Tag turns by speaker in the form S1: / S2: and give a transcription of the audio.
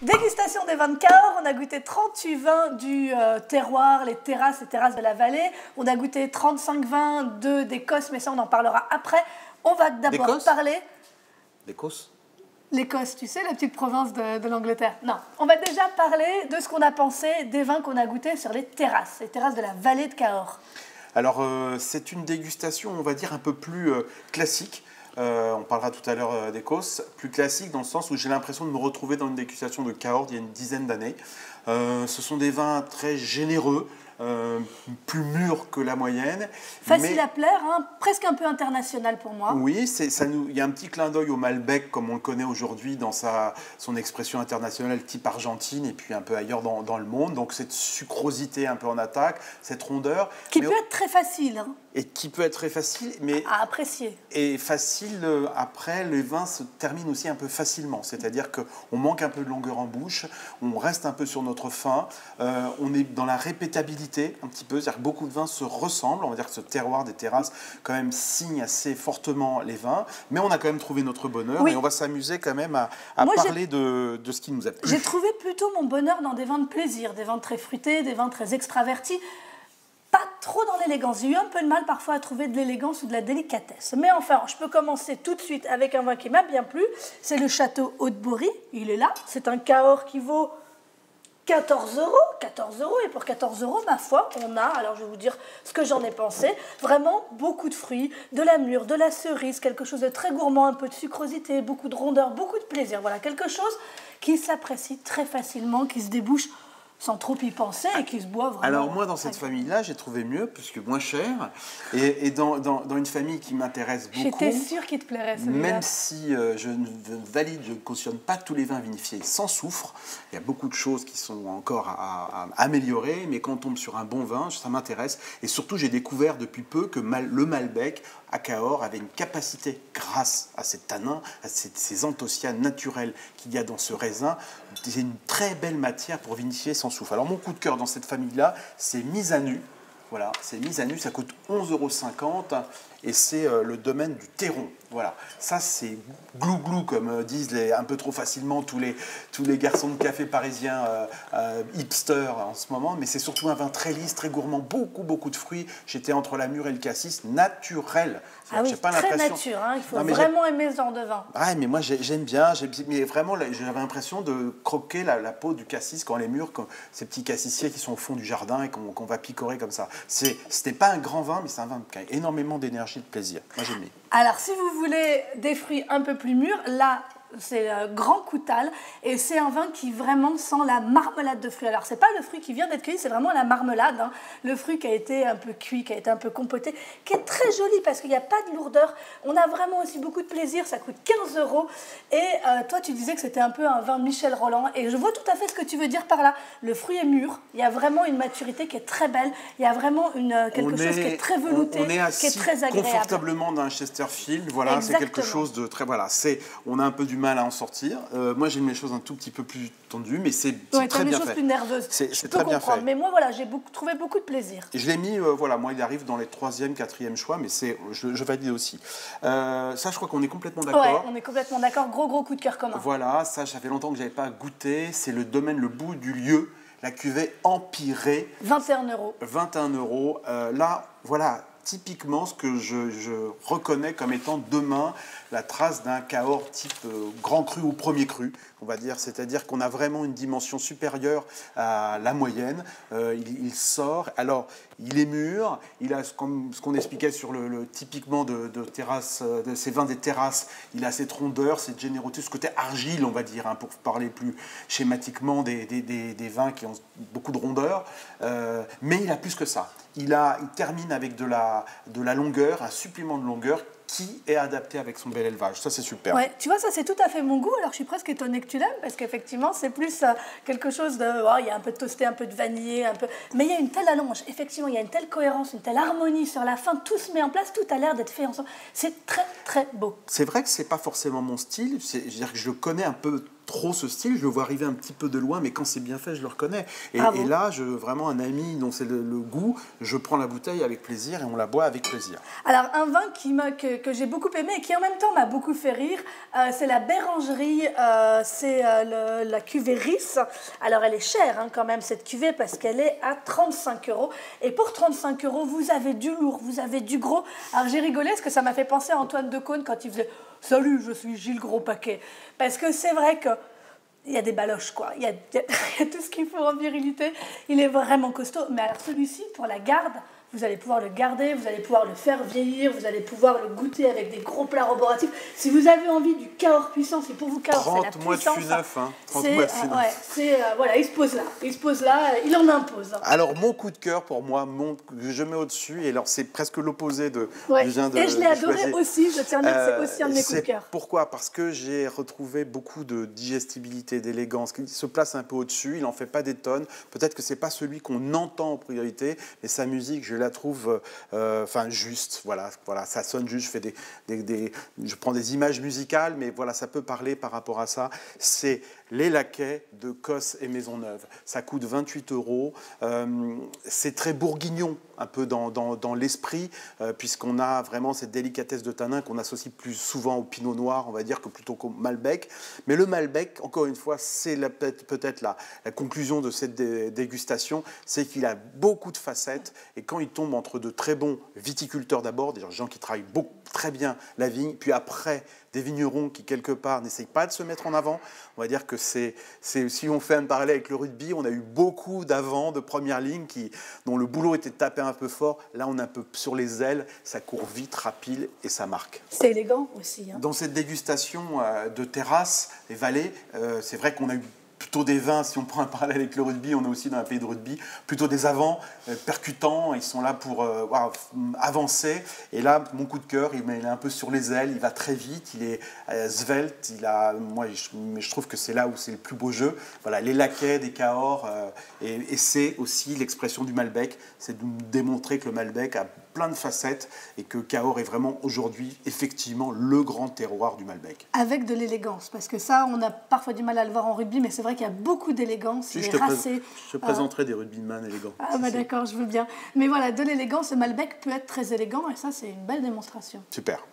S1: Dégustation des vins de Cahors, on a goûté 38 vins du terroir, les terrasses de la vallée. On a goûté 35 vins d'Écosse, mais ça on en parlera après. On va d'abord parler...
S2: L'Écosse?
S1: L'Écosse, tu sais, la petite province de l'Angleterre. Non, on va déjà parler de ce qu'on a pensé des vins qu'on a goûtés sur les terrasses de la vallée de Cahors.
S2: Alors, c'est une dégustation, on va dire, un peu plus classique. On parlera tout à l'heure d'Écosse, plus classique dans le sens où j'ai l'impression de me retrouver dans une dégustation de Cahors il y a une dizaine d'années. Ce sont des vins très généreux, plus mûrs que la moyenne.
S1: Facile à plaire, hein, presque un peu international pour moi.
S2: Oui, il y a un petit clin d'œil au Malbec comme on le connaît aujourd'hui dans son expression internationale type Argentine et puis un peu ailleurs dans le monde. Donc cette sucrosité un peu en attaque, cette rondeur.
S1: Qui peut être très facile. Hein.
S2: Et qui peut être très facile, mais
S1: à apprécier.
S2: Et facile, après, les vins se terminent aussi un peu facilement. C'est-à-dire qu'on manque un peu de longueur en bouche, on reste un peu sur notre faim, on est dans la répétabilité un petit peu. C'est-à-dire que beaucoup de vins se ressemblent. On va dire que ce terroir des terrasses, quand même, signe assez fortement les vins. Mais on a quand même trouvé notre bonheur et on va s'améliser quand même à parler de ce qui nous a plu.
S1: J'ai trouvé plutôt mon bonheur dans des vins de plaisir, des vins très fruités, des vins très extravertis. Pas trop dans l'élégance. J'ai eu un peu de mal parfois à trouver de l'élégance ou de la délicatesse. Mais enfin, je peux commencer tout de suite avec un vin qui m'a bien plu. C'est le Château Haut-de-Bory. Il est là. C'est un Cahors qui vaut 14 euros. 14 euros. Et pour 14 euros, ma foi, on a, alors je vais vous dire ce que j'en ai pensé, vraiment beaucoup de fruits, de la mûre, de la cerise, quelque chose de très gourmand, un peu de sucrosité, beaucoup de rondeur, beaucoup de plaisir. Voilà, quelque chose qui s'apprécie très facilement, qui se débouche sans trop y penser et qui se boit vraiment.
S2: Alors moi, dans cette famille-là, j'ai trouvé mieux, puisque moins cher, et dans une famille qui m'intéresse beaucoup.
S1: J'étais sûre qu'il te plairait, celui-là.
S2: Même si je ne cautionne pas tous les vins vinifiés sans soufre, il y a beaucoup de choses qui sont encore à améliorer, mais quand on tombe sur un bon vin, ça m'intéresse. Et surtout, j'ai découvert depuis peu que le Malbec à Cahors avait une capacité, grâce à ces tanins, à ces anthocyanes naturels qu'il y a dans ce raisin, c'est une très belle matière pour vinifier sans soufre. Alors mon coup de cœur dans cette famille-là, c'est Mise à Nu. Voilà, c'est Mise à Nu, ça coûte 11,50 € et c'est le domaine du Théron. Voilà, ça c'est glou-glou comme disent un peu trop facilement tous les garçons de café parisiens hipsters en ce moment, mais c'est surtout un vin très lisse, très gourmand, beaucoup de fruits. J'étais entre la mûre et le cassis, naturel.
S1: Ah oui, pas très nature, hein, il faut vraiment aimer ce genre de vin.
S2: Ouais, mais moi j'aime bien, mais vraiment j'avais l'impression de croquer la peau du cassis quand les mûres, ces petits cassissiers qui sont au fond du jardin et qu'on va picorer comme ça. C'était pas un grand vin, mais c'est un vin qui a énormément d'énergie et de plaisir. Moi j'aimais.
S1: Alors si vous voulez des fruits un peu plus mûrs, là c'est Grand Coutal et c'est un vin qui vraiment sent la marmelade de fruits. Alors c'est pas le fruit qui vient d'être cueilli, c'est vraiment la marmelade, hein. Le fruit qui a été un peu cuit, qui a été un peu compoté, qui est très joli parce qu'il n'y a pas de lourdeur. On a vraiment aussi beaucoup de plaisir, ça coûte 15 €. Et toi tu disais que c'était un peu un vin Michel Roland et je vois tout à fait ce que tu veux dire par là. Le fruit est mûr, il y a vraiment une maturité qui est très belle, il y a vraiment quelque chose qui est très velouté, qui est très agréable.
S2: Confortablement d'un Chesterfield, voilà, c'est quelque chose de très... Voilà, on a un peu du mal à en sortir. Moi, j'aime les choses un tout petit peu plus tendues, mais c'est très bien fait.
S1: des choses plus nerveuses.
S2: C'est très bien fait.
S1: Mais moi, voilà, j'ai trouvé beaucoup de plaisir.
S2: Et je l'ai mis, voilà, moi, il arrive dans les 3e, 4e choix, mais je valide aussi. Ça, je crois qu'on est complètement d'accord.
S1: Ouais, on est complètement d'accord. Gros coup de cœur commun.
S2: Voilà, ça fait longtemps que je n'avais pas goûté. C'est le domaine Le Bout du Lieu, la cuvée empirée.
S1: 21 €.
S2: 21 €. Là, voilà, typiquement ce que je reconnais comme étant demain la trace d'un Cahors type grand cru ou premier cru, on va dire. C'est-à-dire qu'on a vraiment une dimension supérieure à la moyenne. Il sort. Alors, il est mûr. Il a ce qu'on expliquait sur typiquement de terrasse, de ces vins des terrasses. Il a cette rondeur, cette générosité, ce côté argile, on va dire, hein, pour parler plus schématiquement des vins qui ont beaucoup de rondeur. Mais il a plus que ça. Il termine avec de la longueur, un supplément de longueur qui est adapté avec son bel élevage. Ça, c'est super.
S1: Ouais, tu vois, ça, c'est tout à fait mon goût. Alors, je suis presque étonnée que tu l'aimes parce qu'effectivement, c'est plus quelque chose de... Oh, il y a un peu de toasté, un peu de vanillé, un peu... Mais il y a une telle allonge. Effectivement, il y a une telle cohérence, une telle harmonie sur la fin. Tout se met en place, tout a l'air d'être fait ensemble. C'est très, très beau.
S2: C'est vrai que c'est pas forcément mon style. Je veux dire que je le connais un peu trop ce style, je le vois arriver un petit peu de loin, mais quand c'est bien fait, je le reconnais. Et là, vraiment un ami dont c'est le goût, je prends la bouteille avec plaisir et on la boit avec plaisir.
S1: Alors, un vin que j'ai beaucoup aimé et qui en même temps m'a beaucoup fait rire, c'est la Bérangerie, c'est la cuvée Riss. Alors, elle est chère quand même, cette cuvée, parce qu'elle est à 35 €. Et pour 35 €, vous avez du lourd, vous avez du gros. Alors, j'ai rigolé parce que ça m'a fait penser à Antoine Decaune quand il faisait « Salut, je suis Gilles Gros Paquet ». Parce que c'est vrai que il y a des baloches, quoi. Il y a tout ce qu'il faut en virilité. Il est vraiment costaud. Mais alors celui-ci, pour la garde, vous allez pouvoir le garder, vous allez pouvoir le faire vieillir, vous allez pouvoir le goûter avec des gros plats roboratifs. Si vous avez envie du Cahors puissant, si pour vous Cahors c'est la
S2: 30 mois de
S1: puissance.
S2: fût neuf, hein. 30 mois de fût neuf.
S1: Voilà, il se pose là. Il se pose là, il en impose.
S2: Alors, mon coup de cœur, pour moi, je mets au-dessus, et alors c'est presque l'opposé de...
S1: Ouais. Et je l'ai adoré aussi, je tiens à dire que c'est aussi un de mes coups de cœur.
S2: Pourquoi? Parce que j'ai retrouvé beaucoup de digestibilité, d'élégance, qui se place un peu au-dessus, il n'en fait pas des tonnes. Peut-être que ce n'est pas celui qu'on entend en priorité, mais sa musique, je la trouve juste. Voilà, ça sonne juste, je prends des images musicales, mais voilà, ça peut parler par rapport à ça. C'est Les Laquais de Cosse et Maisonneuve. Ça coûte 28 €. C'est très bourguignon, un peu dans l'esprit, puisqu'on a vraiment cette délicatesse de tanin qu'on associe plus souvent au pinot noir, on va dire, que plutôt qu'au Malbec. Mais le Malbec, encore une fois, c'est peut-être la conclusion de cette dégustation, c'est qu'il a beaucoup de facettes, et quand il tombe entre de très bons viticulteurs d'abord, des gens qui travaillent très bien la vigne, puis après des vignerons qui, quelque part, n'essayent pas de se mettre en avant. On va dire que si on fait un parallèle avec le rugby, on a eu beaucoup d'avants, de première ligne, dont le boulot était de taper un peu fort. Là, on est un peu sur les ailes, ça court vite, rapide, et ça marque.
S1: C'est élégant aussi.
S2: Dans cette dégustation de terrasse et vallées, c'est vrai qu'on a eu plutôt des vins, si on prend un parallèle avec le rugby, on est aussi dans un pays de rugby, plutôt des avants percutants, ils sont là pour avancer. Et là, mon coup de cœur, il est un peu sur les ailes, il va très vite, il est svelte, mais je trouve que c'est là où c'est le plus beau jeu. Voilà, les Laquais, des Cahors, et c'est aussi l'expression du Malbec, c'est de nous démontrer que le Malbec a plein de facettes et que Cahors est vraiment aujourd'hui effectivement le grand terroir du Malbec.
S1: Avec de l'élégance, parce que ça, on a parfois du mal à le voir en rugby, mais c'est vrai qu'il y a beaucoup d'élégance.
S2: Je te présenterai des rugbyman élégants.
S1: Ah bah d'accord, je veux bien. Mais voilà, de l'élégance, le Malbec peut être très élégant et ça, c'est une belle démonstration.
S2: Super.